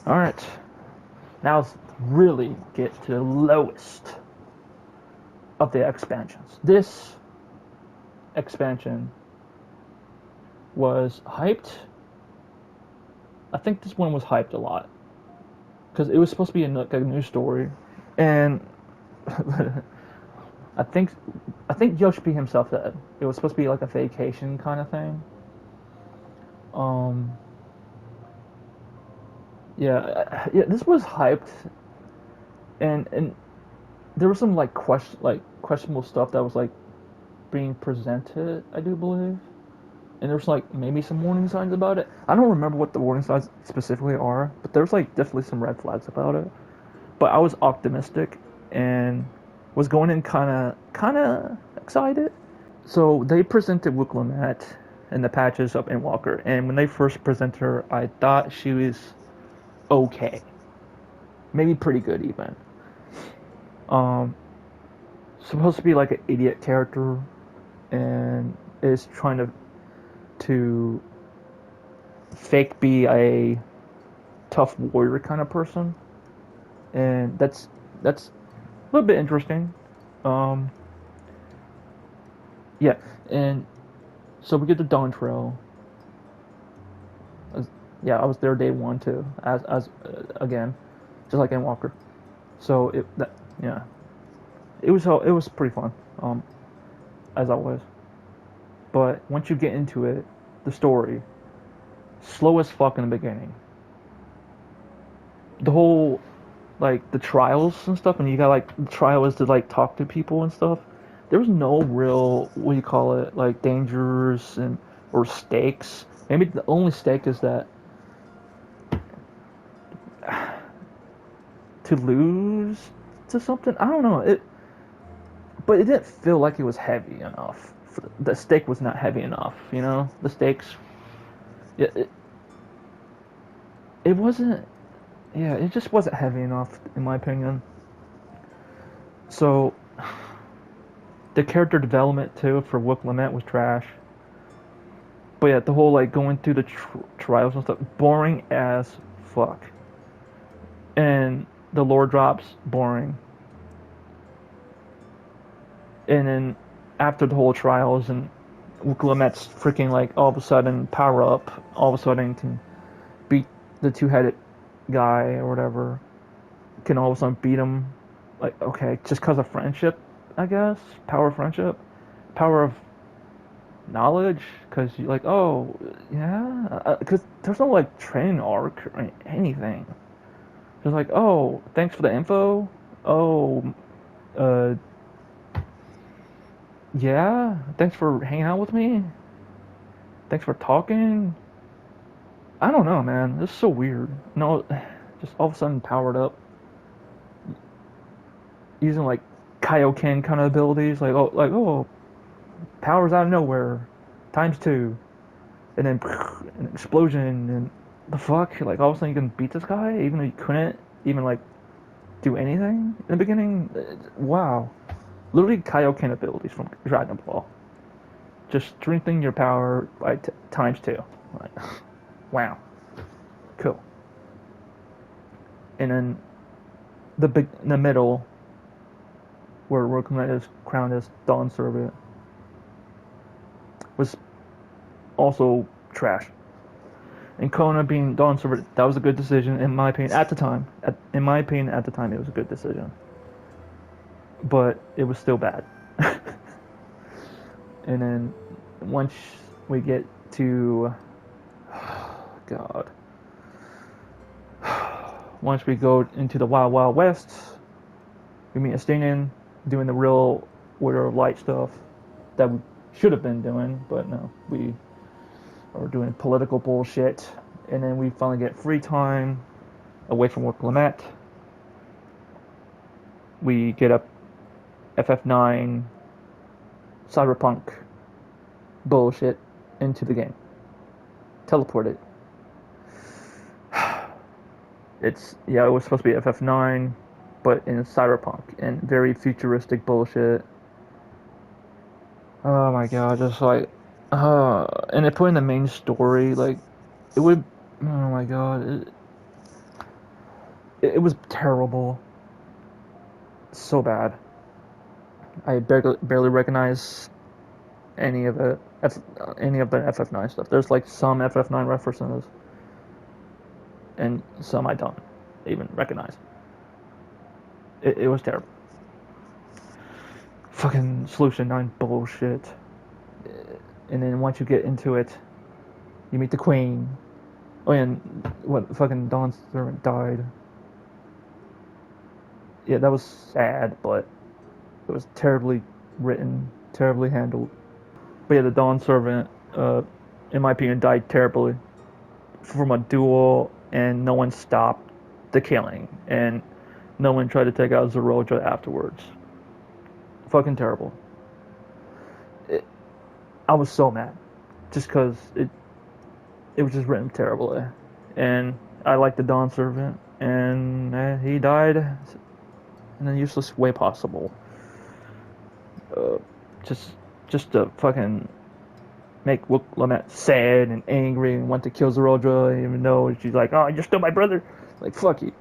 Alright. Now let's really get to the lowest of the expansions. This expansion was hyped. I think this one was hyped a lot. Because it was supposed to be a new story. And I think Yoshi P himself said it was supposed to be like a vacation kind of thing. Um, yeah, this was hyped, and there was some questionable stuff that was like being presented, I do believe, and there's like maybe some warning signs about it. I don't remember what the warning signs specifically are, but there's like definitely some red flags about it. But I was optimistic and was going in kind of excited. So they presented Wuklamette in the patches of Endwalker, and when they first presented her, I thought she was okay, maybe pretty good even. Um, Supposed to be like an idiot character, and is trying to fake be a tough warrior kind of person, and that's a little bit interesting. Um, yeah, and so we get the Dawntrail. Yeah, I was there day one too, as again, just like Endwalker. So yeah, it was pretty fun, as always. But once you get into it, the story, slow as fuck in the beginning. The whole like the trials and stuff, and you got like the trial is to like talk to people and stuff. There was no real what do you call it like dangers and or stakes. Maybe the only stake is that to lose to something. I don't know it, but it didn't feel like it was heavy enough. The stake was not heavy enough. You know, the stakes. It wasn't. Yeah, it just wasn't heavy enough in my opinion. So the character development too for Wook Lament was trash. But yeah, the whole like going through the trials and stuff, boring as fuck. And the lore drops, boring. And then after the whole trials and Wook Lamet's freaking like all of a sudden power up, all of a sudden can beat the two-headed guy or whatever. Can all of a sudden beat him. Like okay, just because of friendship, I guess. Power of friendship, power of knowledge because you like oh yeah because there's no like training arc or anything. There's like oh thanks for the info. Oh uh yeah thanks for hanging out with me. Thanks for talking. I don't know, man. This is so weird. No, just all of a sudden powered up using like Kaioken kind of abilities. Like oh powers out of nowhere times two, and then an explosion and the fuck like all of a sudden you can beat this guy even though you couldn't even like do anything in the beginning. Wow, literally Kaioken abilities from Dragon Ball, just strengthening your power by times two. Like, wow, cool. And then in the middle where Rokumet is crowned as Dawn Servant was also trash. And Kona being Dawn Servant, that was a good decision in my opinion at the time. In my opinion, at the time, it was a good decision. But it was still bad. And then once we get to God, once we go into the Wild Wild West, we meet Estinian doing the real Order of Light stuff that we should have been doing, but no, we are doing political bullshit. And then we finally get free time away from Work Lament. We get up FF9 cyberpunk bullshit into the game. Teleported. It was supposed to be FF9, but in cyberpunk and very futuristic bullshit. Oh my god, just like, and they put in the main story, like, it would, oh my god, It was terrible, so bad. I barely recognize any of it, any of the FF9 stuff. There's like some FF9 references, and some I don't even recognize. It was terrible. Fucking Solution 9 bullshit. And then once you get into it, you meet the Queen. Oh, yeah, and what, fucking Dawn's servant died. Yeah, that was sad, but it was terribly written, terribly handled. But yeah, the Dawn servant, in my opinion, died terribly from a duel, and no one stopped the killing, and no one tried to take out Zeroja afterwards. Fucking terrible. I was so mad, just because it was just written terribly, and I liked the Dawn servant, and he died in the useless way possible. Just to fucking make Willamette sad and angry and want to kill Zeroja, even though she's like, "Oh, you're still my brother." Like, fuck you.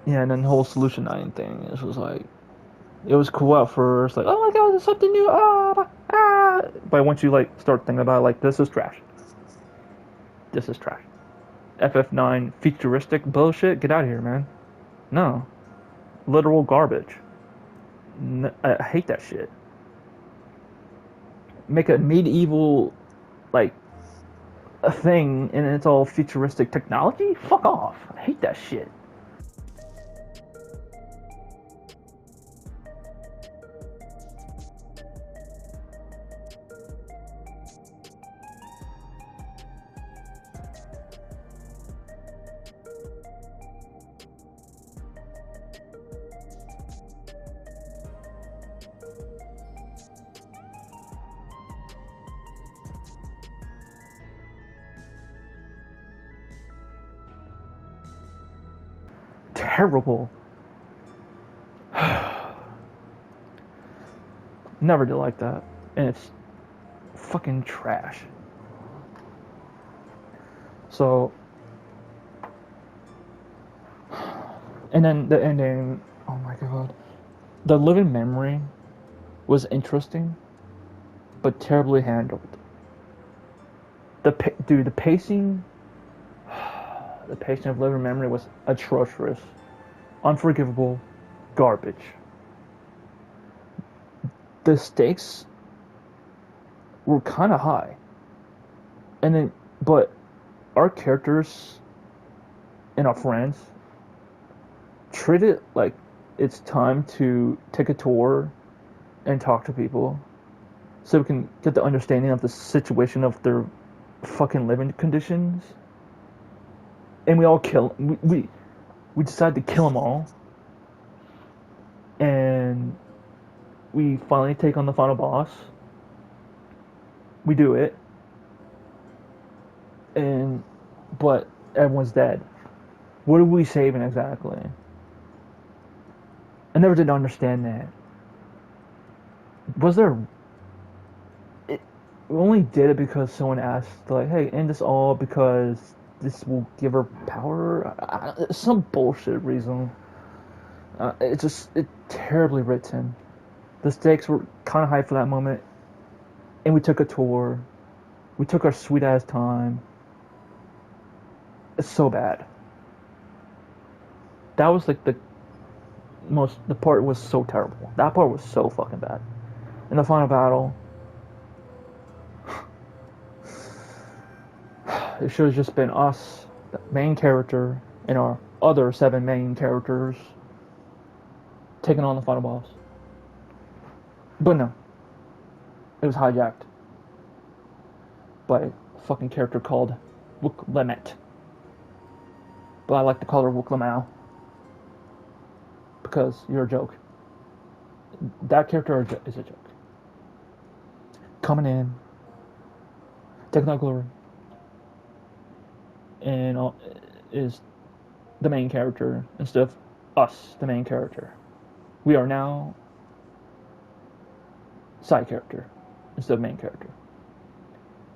Yeah, and then the whole Solution 9 thing, it was like, it was cool at first, like, oh my god, there's something new, but once you, like, start thinking about it, like, this is trash. This is trash. FF9 futuristic bullshit, get out of here, man. No. Literal garbage. I hate that shit. Make a medieval, like, a thing, and it's all futuristic technology? Fuck off. I hate that shit. Terrible. Never did like that. And it's fucking trash. So, and then the ending, oh my god. The living memory was interesting, but terribly handled. The pacing, the pacing of living memory was atrocious, unforgivable, garbage. The stakes were kind of high, and then, but our characters and our friends treat it like it's time to take a tour and talk to people so we can get the understanding of the situation of their fucking living conditions. And we all kill, we decide to kill them all, and we finally take on the final boss. We do it, and but everyone's dead. What are we saving exactly? I never did understand that. Was there? We only did it because someone asked, like, "Hey, end this all because this will give her power." Some bullshit reason. It's terribly written. The stakes were kind of high for that moment, and we took a tour. We took our sweet ass time. It's so bad. That was like the part was so terrible. That part was so fucking bad. In the final battle, it should have just been us, the main character, and our other 7 main characters taking on the final boss. But no. It was hijacked by a fucking character called Willamette. But I like to call her Willamette because you're a joke. That character is a joke. Coming in, taking out glory, and is the main character instead of us, the main character. We are now side character instead of main character.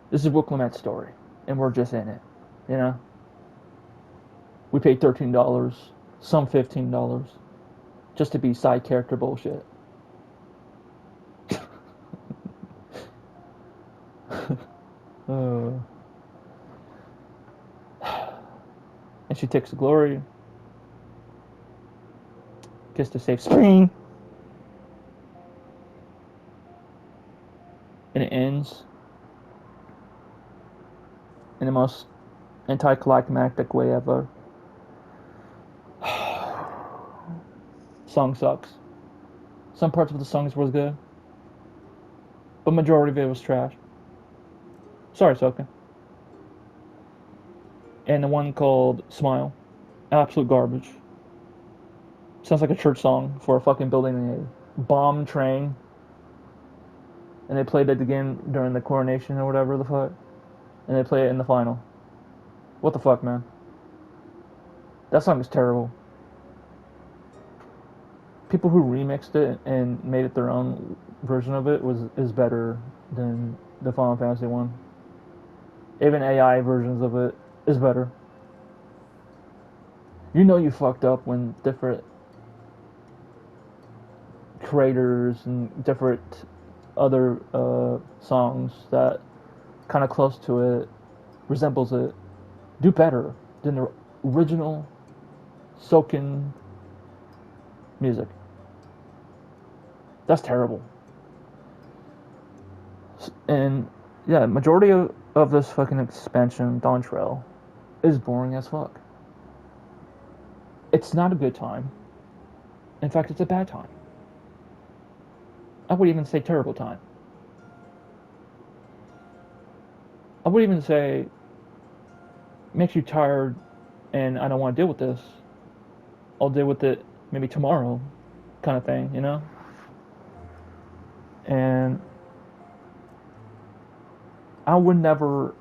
This is Wiklamet's story. and we're just in it, you know. We paid $13, some $15, just to be side character bullshit. uh, and she takes the glory, gets to save Spring, and it ends in the most anticlimactic way ever. Song sucks. Some parts of the songs was good, but majority of it was trash. Sorry, Soken. And the one called Smile, absolute garbage. Sounds like a church song for a fucking building a bomb train. And they played it again during the coronation or whatever the fuck. And they play it in the final. What the fuck, man? That song is terrible. People who remixed it and made it their own version of it is better than the Final Fantasy one. Even AI versions of it is better. You know you fucked up when different creators and different other songs that kind of close to it, resembles it, do better than the original Soken music. That's terrible. And yeah, majority of this fucking expansion, Dawntrail, is boring as fuck. It's not a good time. In fact, it's a bad time. I would even say terrible time. I would even say makes you tired and I don't want to deal with this. I'll deal with it maybe tomorrow kind of thing, you know? And I would never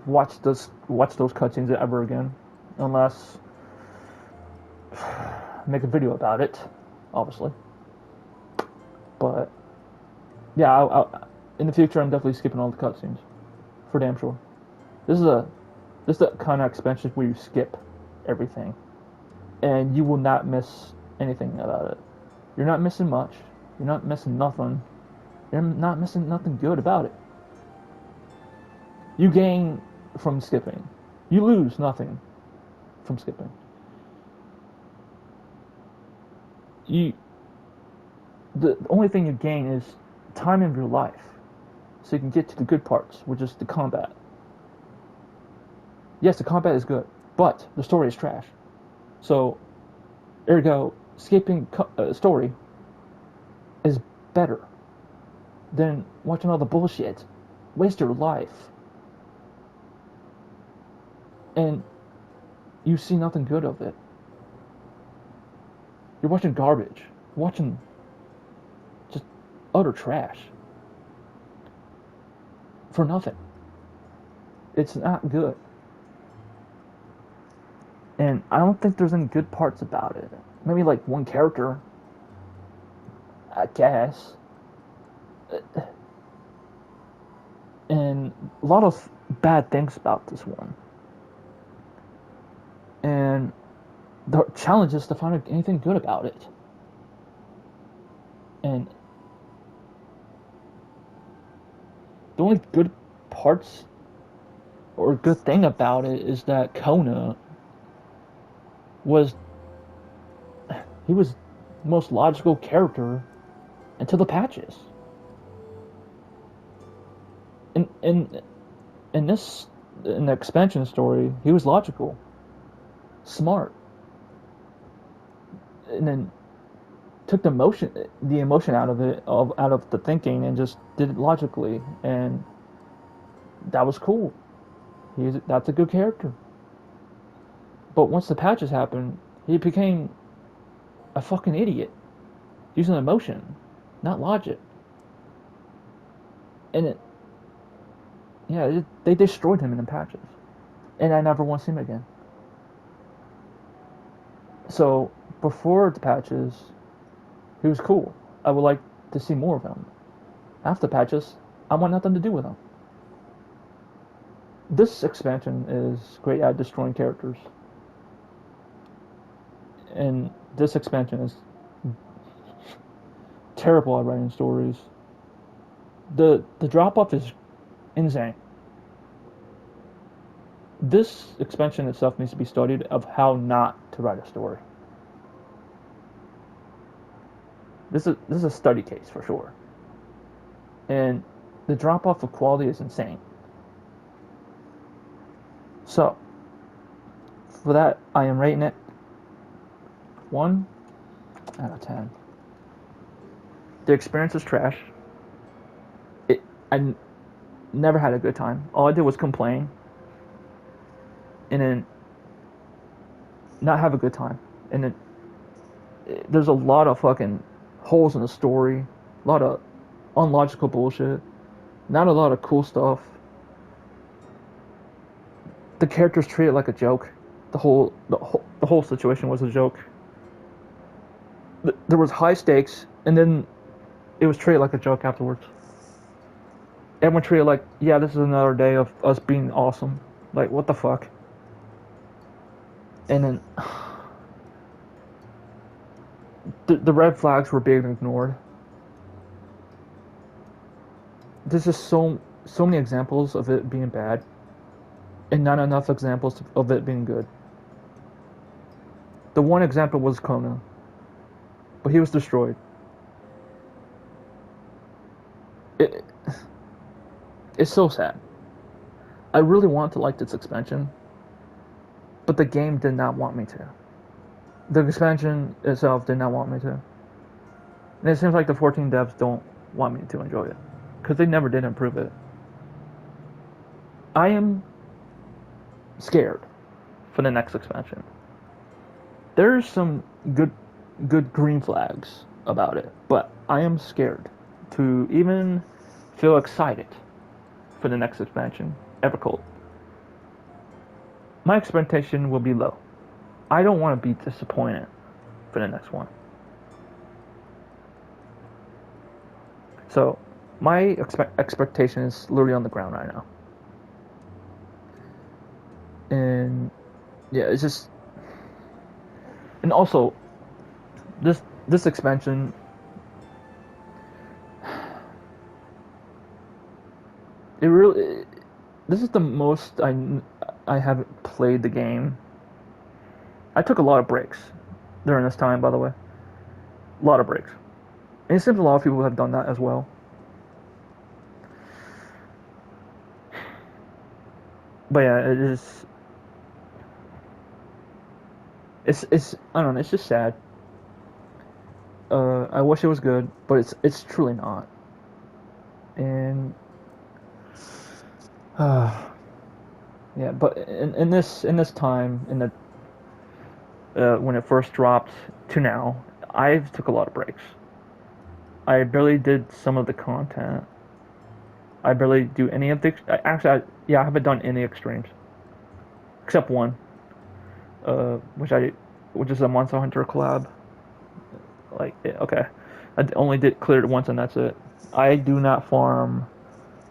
watch those cutscenes ever again unless make a video about it, obviously. But yeah, in the future, I'm definitely skipping all the cutscenes, for damn sure. This is the kind of expansion where you skip everything, and you will not miss anything about it. You're not missing much. You're not missing nothing. You're not missing nothing good about it. You gain from skipping. You lose nothing from skipping. The only thing you gain is time in your life, so you can get to the good parts, which is the combat. Yes, the combat is good, but the story is trash. So, ergo, skipping story is better than watching all the bullshit. Waste your life. And you see nothing good of it. You're watching garbage. You're watching just utter trash. For nothing. It's not good. And I don't think there's any good parts about it. Maybe like one character, I guess. And a lot of bad things about this one. And the challenge is to find anything good about it. And the only good parts or good thing about it is that Kona was the most logical character until the patches. In the expansion story, he was logical, smart, and then took the emotion out of it, out of the thinking, and just did it logically, and that was cool. That's a good character. But once the patches happened, he became a fucking idiot, using emotion, not logic. And they destroyed him in the patches, and I never want to see him again. So before the patches, he was cool. I would like to see more of him. After the patches, I want nothing to do with him. this expansion is great at destroying characters, and this expansion is terrible at writing stories. The drop off is insane. This expansion itself needs to be studied of how not to write a story. This is a study case for sure, and the drop off of quality is insane. So for that, I am rating it 1 out of 10. The experience is trash. I never had a good time. All I did was complain, and then not have a good time. And then there's a lot of fucking holes in the story, a lot of unlogical bullshit, not a lot of cool stuff. The characters treat it like a joke. The whole situation was a joke. There was high stakes, and then it was treated like a joke afterwards. Everyone treated like, yeah, this is another day of us being awesome. Like, what the fuck? And then the red flags were being ignored. There's just so many examples of it being bad, and not enough examples of it being good. The one example was Kona, but he was destroyed. It's so sad. I really want to like this expansion, but the game did not want me to. The expansion itself did not want me to. And it seems like the 14 devs don't want me to enjoy it, because they never did improve it. I am scared for the next expansion. There's some good green flags about it, but I am scared to even feel excited for the next expansion, Evercold. My expectation will be low. I don't want to be disappointed for the next one. So, my expectation is literally on the ground right now. And yeah, it's just, and also this expansion, it really, this is the most I haven't played the game. I took a lot of breaks during this time, by the way. A lot of breaks. And it seems a lot of people have done that as well. But yeah, it is. It's I don't know. It's just sad. I wish it was good, but it's truly not. And yeah, but in this time in the when it first dropped to now, I've took a lot of breaks. I barely did some of the content. I barely do any of the. Actually, I haven't done any extremes, except one, which is a Monster Hunter collab. Like, okay, I only did cleared it once, and that's it. I do not farm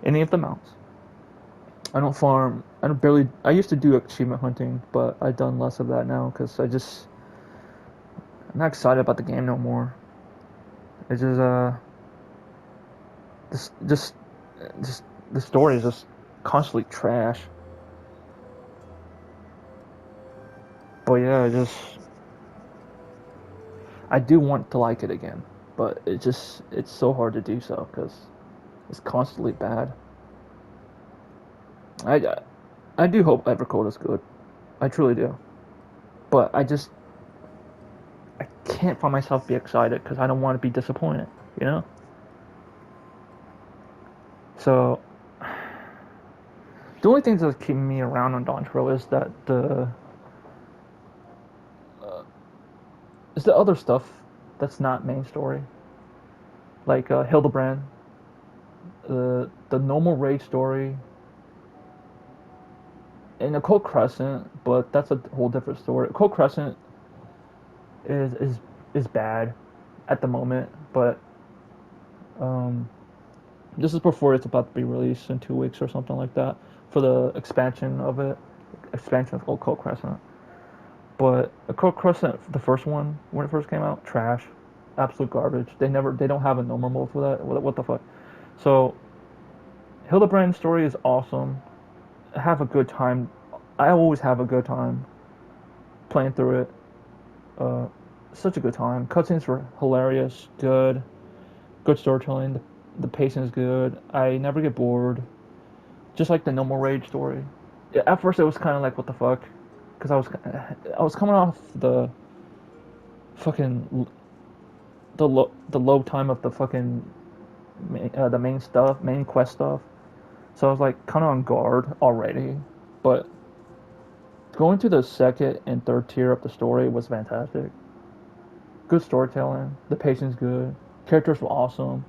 any of the mounts. I don't farm. I don't barely. I used to do achievement hunting, but I've done less of that now because I'm not excited about the game no more. It's just the story is just constantly trash. But yeah, I do want to like it again, but it's so hard to do so because it's constantly bad. I do hope Evercold is good. I truly do. But I can't find myself be excited because I don't want to be disappointed, you know? So the only things that keep me around on Dawntrail is that is the other stuff that's not main story. Like Hildebrand, the normal raid story, and the Cold Crescent, but that's a whole different story. Cold Crescent is bad at the moment, but this is before it's about to be released in 2 weeks or something like that. for the expansion of it. Expansion of Occult Crescent. But Occult Crescent, the first one when it first came out, trash, absolute garbage. They don't have a normal mode for that. What the fuck? So Hildebrand's story is awesome. Have a good time. I always have a good time playing through it. Uh, Such a good time. Cutscenes were hilarious, good storytelling. The pacing is good. I never get bored. Just like the No More Rage story. Yeah, at first it was kind of like what the fuck, because I was coming off the fucking the low time of the fucking the main quest stuff. So I was like kind of on guard already, but going to the second and third tier of the story was fantastic. Good storytelling, the pacing's good, characters were awesome.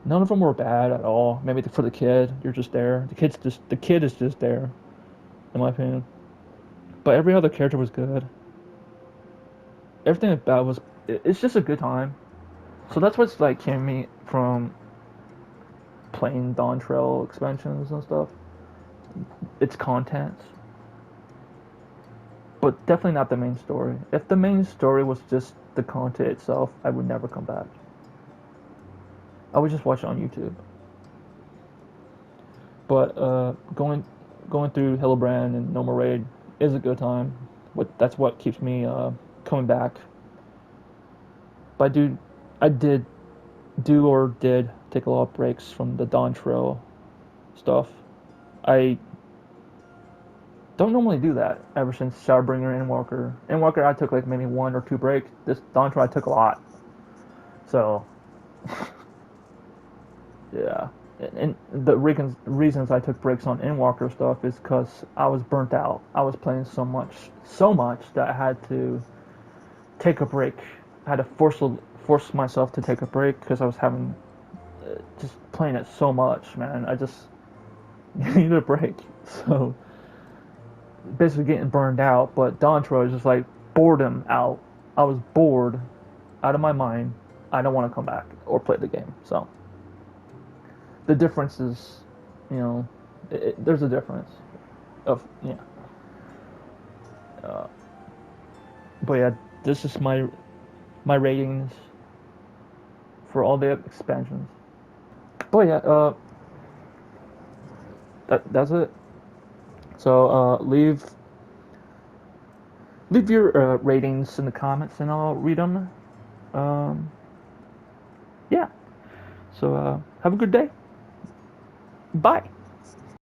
None of them were bad at all. Maybe for the kid, you're just there. The kid is just there, in my opinion. But every other character was good. Everything about it was. It's just a good time. So that's what's like keeping me from playing Dawntrail expansions and stuff. Its content, but definitely not the main story. If the main story was just the content itself, I would never come back. I would just watch it on YouTube. But going through Hillebrand and No More Raid is a good time. That's what keeps me coming back. But I did take a lot of breaks from the Dawntrail stuff. I don't normally do that ever since Shadowbringer and Endwalker. Endwalker I took like maybe 1 or 2 breaks. This Dawntrail I took a lot. So yeah. And the reasons I took breaks on Endwalker stuff is because I was burnt out. I was playing so much that I had to take a break. I had to force myself to take a break because I was having just playing it so much, man. I just needed a break. So basically getting burned out. But Dawntrail is just like boredom out. I was bored out of my mind. I don't want to come back or play the game. So the difference is, there's a difference of but yeah, this is my ratings for all the expansions. But yeah, that's it. So leave your ratings in the comments and I'll read them. Yeah. So have a good day. Bye.